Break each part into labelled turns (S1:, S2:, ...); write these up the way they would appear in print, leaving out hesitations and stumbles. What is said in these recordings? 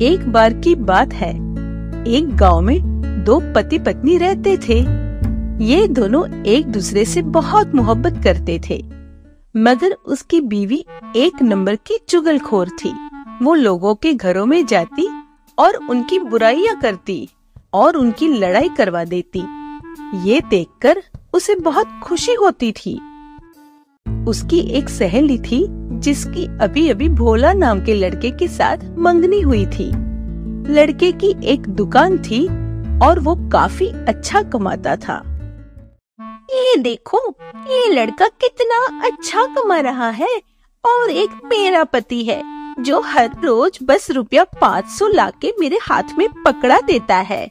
S1: एक बार की बात है, एक गांव में दो पति पत्नी रहते थे। ये दोनों एक दूसरे से बहुत मोहब्बत करते थे, मगर उसकी बीवी एक नंबर की चुगलखोर थी। वो लोगों के घरों में जाती और उनकी बुराइयां करती और उनकी लड़ाई करवा देती। ये देखकर उसे बहुत खुशी होती थी। उसकी एक सहेली थी जिसकी अभी अभी भोला नाम के लड़के के साथ मंगनी हुई थी। लड़के की एक दुकान थी और वो काफी अच्छा कमाता था। ये देखो, ये लड़का कितना अच्छा कमा रहा है और एक मेरा पति है जो हर रोज बस रुपया 500 लाके मेरे हाथ में पकड़ा देता है।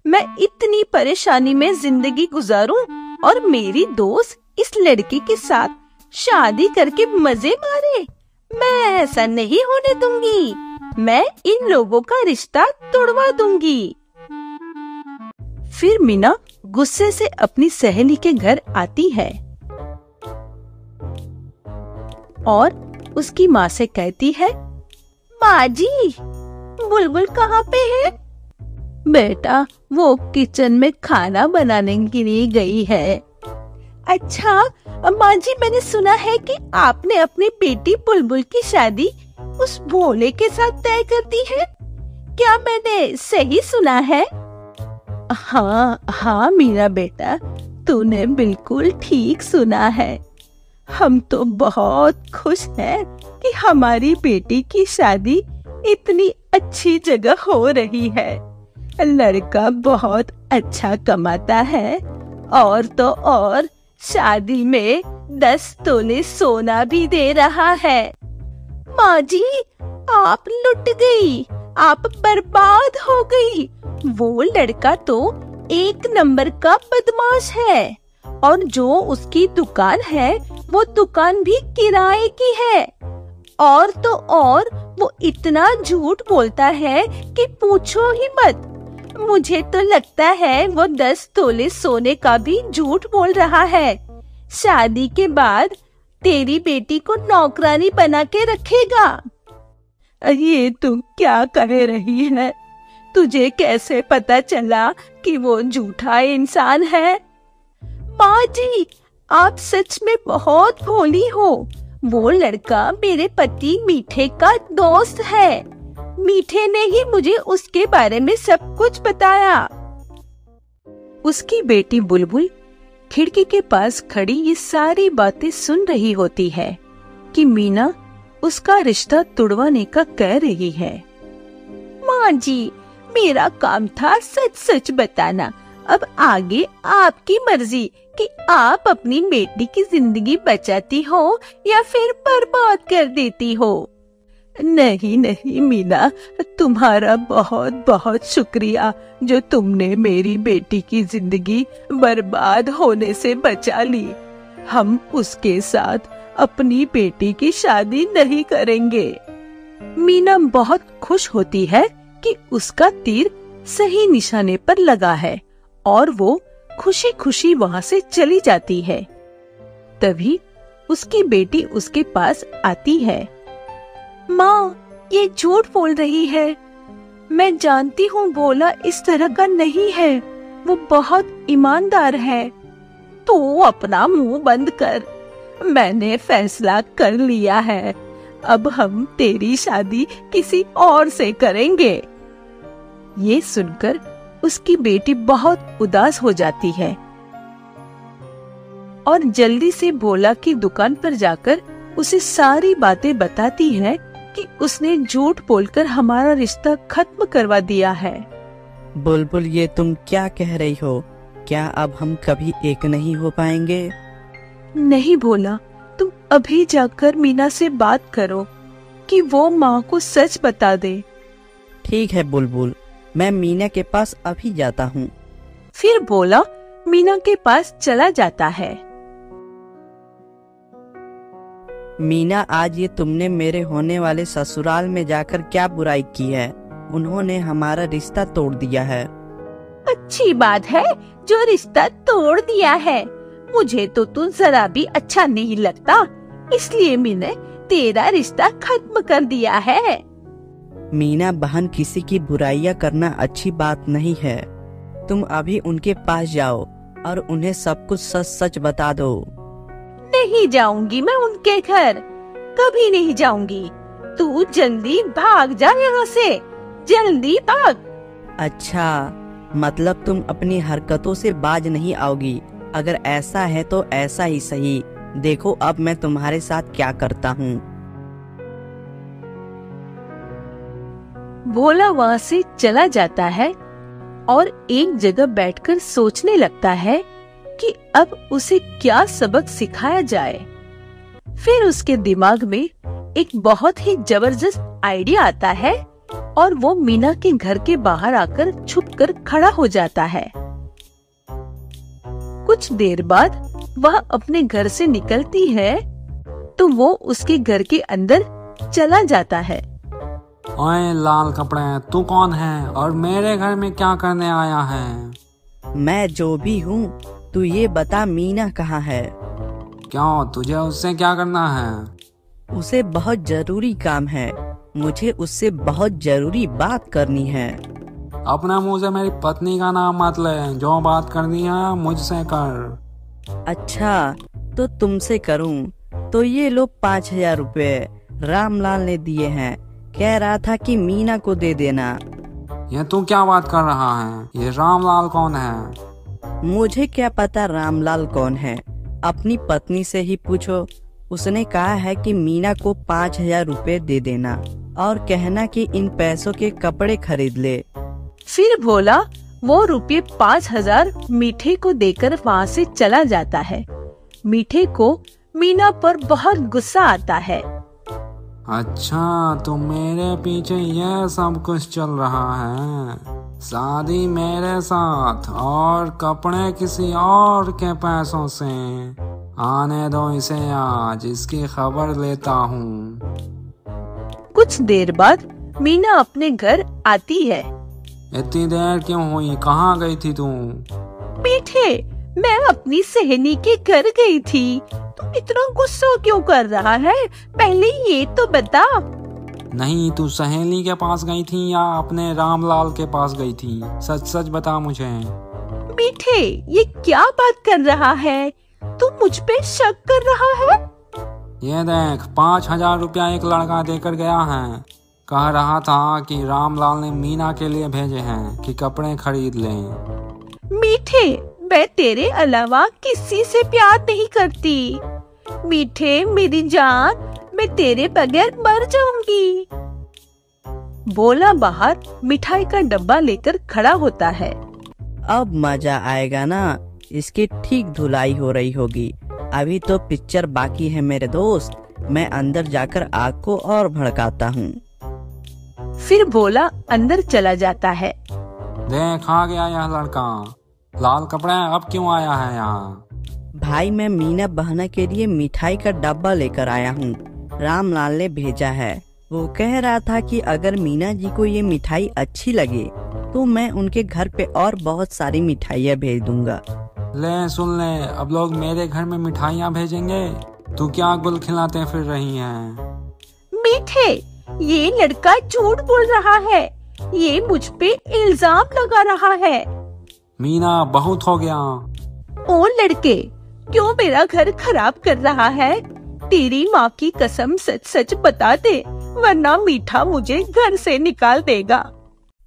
S1: मैं इतनी परेशानी में जिंदगी गुजारूं और मेरी दोस्त इस लड़के के साथ शादी करके मजे मारे। मैं ऐसा नहीं होने दूंगी। मैं इन लोगों का रिश्ता तोड़वा दूंगी। फिर मीना गुस्से से अपनी सहेली के घर आती है और उसकी माँ से कहती है, माँ जी, बुलबुल कहाँ पे है? बेटा, वो किचन में खाना बनाने के लिए गई है। अच्छा माँ जी, मैंने सुना है कि आपने अपनी बेटी बुलबुल की शादी उस भोले के साथ तय कर दी है। क्या मैंने सही सुना है? हाँ मीरा बेटा, तूने बिल्कुल ठीक सुना है। हम तो बहुत खुश हैं कि हमारी बेटी की शादी इतनी अच्छी जगह हो रही है। लड़का बहुत अच्छा कमाता है और तो और शादी में 10 तोले सोना भी दे रहा है। माँ जी, आप लुट गई, आप बर्बाद हो गई। वो लड़का तो एक नंबर का बदमाश है और जो उसकी दुकान है वो दुकान भी किराए की है। और तो और वो इतना झूठ बोलता है कि पूछो ही मत। मुझे तो लगता है वो 10 तोले सोने का भी झूठ बोल रहा है। शादी के बाद तेरी बेटी को नौकरानी बना के रखेगा। ये तू क्या कह रही है? तुझे कैसे पता चला कि वो झूठा इंसान है? माँ जी, आप सच में बहुत भोली हो। वो लड़का मेरे पति मीठे का दोस्त है। मीठे ने ही मुझे उसके बारे में सब कुछ बताया। उसकी बेटी बुलबुल खिड़की के पास खड़ी ये सारी बातें सुन रही होती है कि मीना उसका रिश्ता तुड़वाने का कह रही है। माँ जी, मेरा काम था सच सच बताना। अब आगे आपकी मर्जी कि आप अपनी बेटी की जिंदगी बचाती हो या फिर बर्बाद कर देती हो। नहीं नहीं मीना, तुम्हारा बहुत बहुत शुक्रिया जो तुमने मेरी बेटी की जिंदगी बर्बाद होने से बचा ली। हम उसके साथ अपनी बेटी की शादी नहीं करेंगे। मीना बहुत खुश होती है कि उसका तीर सही निशाने पर लगा है और वो खुशी खुशी वहाँ से चली जाती है। तभी उसकी बेटी उसके पास आती है। माँ, ये झूठ बोल रही है। मैं जानती हूँ भोला इस तरह का नहीं है। वो बहुत ईमानदार है। तू अपना मुंह बंद कर। मैंने फैसला कर लिया है। अब हम तेरी शादी किसी और से करेंगे। ये सुनकर उसकी बेटी बहुत उदास हो जाती है और जल्दी से भोला की दुकान पर जाकर उसे सारी बातें बताती है कि उसने झूठ बोलकर हमारा रिश्ता खत्म करवा दिया है।
S2: बुलबुल, ये तुम क्या कह रही हो? क्या अब हम कभी एक नहीं हो पाएंगे?
S1: नहीं भोला, तुम अभी जाकर मीना से बात करो कि वो माँ को सच बता दे।
S2: ठीक है बुलबुल, मैं मीना के पास अभी जाता हूँ।
S1: फिर भोला मीना के पास चला जाता है।
S2: मीना, आज ये तुमने मेरे होने वाले ससुराल में जाकर क्या बुराई की है? उन्होंने हमारा रिश्ता तोड़ दिया है।
S1: अच्छी बात है जो रिश्ता तोड़ दिया है। मुझे तो तू जरा भी अच्छा नहीं लगता, इसलिए मैंने तेरा रिश्ता खत्म कर दिया है।
S2: मीना बहन, किसी की बुराइयां करना अच्छी बात नहीं है। तुम अभी उनके पास जाओ और उन्हें सब कुछ सच सच बता दो।
S1: नहीं जाऊंगी मैं उनके घर, कभी नहीं जाऊंगी। तू जल्दी भाग जा यहाँ से, जल्दी भाग।
S2: अच्छा, मतलब तुम अपनी हरकतों से बाज नहीं आओगी। अगर ऐसा है तो ऐसा ही सही। देखो अब मैं तुम्हारे साथ क्या करता हूँ।
S1: भोला वहाँ से चला जाता है और एक जगह बैठकर सोचने लगता है कि अब उसे क्या सबक सिखाया जाए। फिर उसके दिमाग में एक बहुत ही जबरदस्त आइडिया आता है और वो मीना के घर के बाहर आकर छुपकर खड़ा हो जाता है। कुछ देर बाद वह अपने घर से निकलती है तो वो उसके घर के अंदर चला जाता है।
S3: ओए लाल कपड़े, तू कौन है और मेरे घर में क्या करने आया है?
S2: मैं जो भी हूँ, तू ये बता मीना कहाँ है?
S3: क्यों, तुझे उससे क्या करना है?
S2: उसे बहुत जरूरी काम है। मुझे उससे बहुत जरूरी बात करनी है।
S3: अपने मुंह से मेरी पत्नी का नाम मत ले। जो बात करनी है मुझसे कर।
S2: अच्छा, तो तुमसे करूं। तो ये लो 5,000 रुपए रामलाल ने दिए हैं। कह रहा था कि मीना को दे देना।
S3: ये तू क्या बात कर रहा है? ये रामलाल कौन है?
S2: मुझे क्या पता रामलाल कौन है, अपनी पत्नी से ही पूछो। उसने कहा है कि मीना को 5,000 रुपए दे देना और कहना कि इन पैसों के कपड़े खरीद ले।
S1: फिर भोला वो रुपये 5,000 मीठे को देकर वहाँ से चला जाता है। मीठे को मीना पर बहुत गुस्सा आता है।
S3: अच्छा, तो मेरे पीछे यह सब कुछ चल रहा है। शादी मेरे साथ और कपड़े किसी और के पैसों से। आने दो इसे, आज इसकी खबर लेता हूँ।
S1: कुछ देर बाद मीना अपने घर आती है।
S3: इतनी देर क्यों हुई? कहाँ गई थी तू?
S1: मीठे, मैं अपनी सहेली के घर गई थी। तू इतना गुस्सा क्यों कर रहा है? पहले ये तो बता।
S3: नहीं, तू सहेली के पास गई थी या अपने रामलाल के पास गई थी? सच सच बता मुझे।
S1: मीठे, ये क्या बात कर रहा है? तू मुझ पे शक कर रहा है?
S3: ये देख, 5,000 रुपया एक लड़का देकर गया है। कह रहा था कि रामलाल ने मीना के लिए भेजे हैं कि कपड़े खरीद लें।
S1: मीठे, मैं तेरे अलावा किसी से प्यार नहीं करती। मीठे मेरी जान, मैं तेरे बगैर मर जाऊंगी। भोला बाहर मिठाई का डब्बा लेकर खड़ा होता है।
S2: अब मजा आएगा ना। इसकी ठीक धुलाई हो रही होगी। अभी तो पिक्चर बाकी है मेरे दोस्त। मैं अंदर जाकर आग को और भड़काता हूँ।
S1: फिर भोला अंदर चला जाता है।
S3: देख, आ गया यह लड़का। लाल कपड़े, अब क्यों आया है यहाँ?
S2: भाई, मैं मीना बहना के लिए मिठाई का डब्बा लेकर आया हूँ। रामलाल ने भेजा है। वो कह रहा था कि अगर मीना जी को ये मिठाई अच्छी लगे तो मैं उनके घर पे और बहुत सारी मिठाइयाँ भेज दूंगा।
S3: ले सुन ले, अब लोग मेरे घर में मिठाइयाँ भेजेंगे। तू क्या गुल खिलाते फिर रही है?
S1: मीठे, ये लड़का झूठ बोल रहा है। ये मुझ पे इल्जाम लगा रहा है।
S3: मीना, बहुत हो गया।
S1: ओ लड़के, क्यों मेरा घर खराब कर रहा है? तेरी माँ की कसम सच सच बता दे, वरना मीठा मुझे घर से निकाल देगा।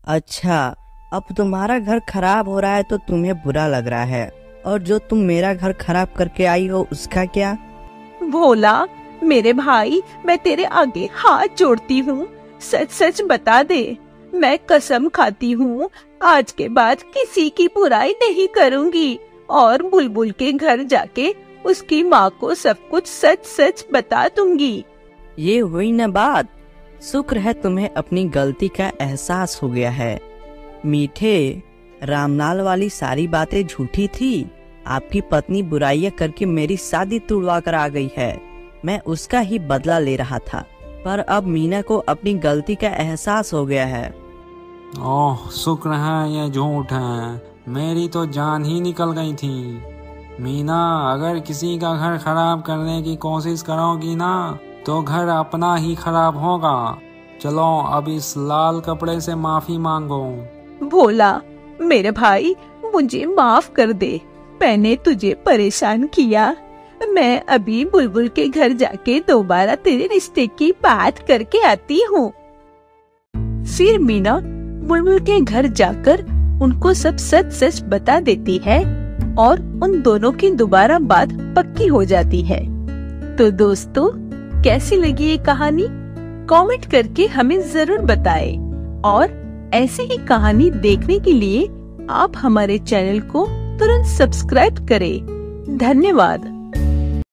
S2: अच्छा, अब तुम्हारा घर खराब हो रहा है तो तुम्हें बुरा लग रहा है, और जो तुम मेरा घर खराब करके आई हो उसका क्या?
S1: भोला मेरे भाई, मैं तेरे आगे हाथ जोड़ती हूँ, सच सच बता दे। मैं कसम खाती हूँ, आज के बाद किसी की बुराई नहीं करूँगी और बुलबुल के घर जाके उसकी माँ को सब कुछ सच सच बता दूंगी।
S2: ये हुई न बात। शुक्र है तुम्हें अपनी गलती का एहसास हो गया है। मीठे, रामलाल वाली सारी बातें झूठी थी। आपकी पत्नी बुराइयां करके मेरी शादी तुड़वा कर आ गई है। मैं उसका ही बदला ले रहा था, पर अब मीना को अपनी गलती का एहसास हो गया है।
S3: ओह, शुक्र है ये झूठ है। मेरी तो जान ही निकल गई थी। मीना, अगर किसी का घर खराब करने की कोशिश करोगी ना तो घर अपना ही खराब होगा। चलो अब इस लाल कपड़े से माफी मांगो।
S1: भोला, मेरे भाई मुझे माफ कर दे, मैंने तुझे परेशान किया। मैं अभी बुलबुल के घर जाके दोबारा तेरे रिश्ते की बात करके आती हूँ। फिर मीना बुलबुल के घर जाकर उनको सब सच सच बता देती है और उन दोनों की दोबारा बात पक्की हो जाती है। तो दोस्तों, कैसी लगी ये कहानी? कमेंट करके हमें जरूर बताएं और ऐसी ही कहानी देखने के लिए आप हमारे चैनल को तुरंत सब्सक्राइब करें। धन्यवाद।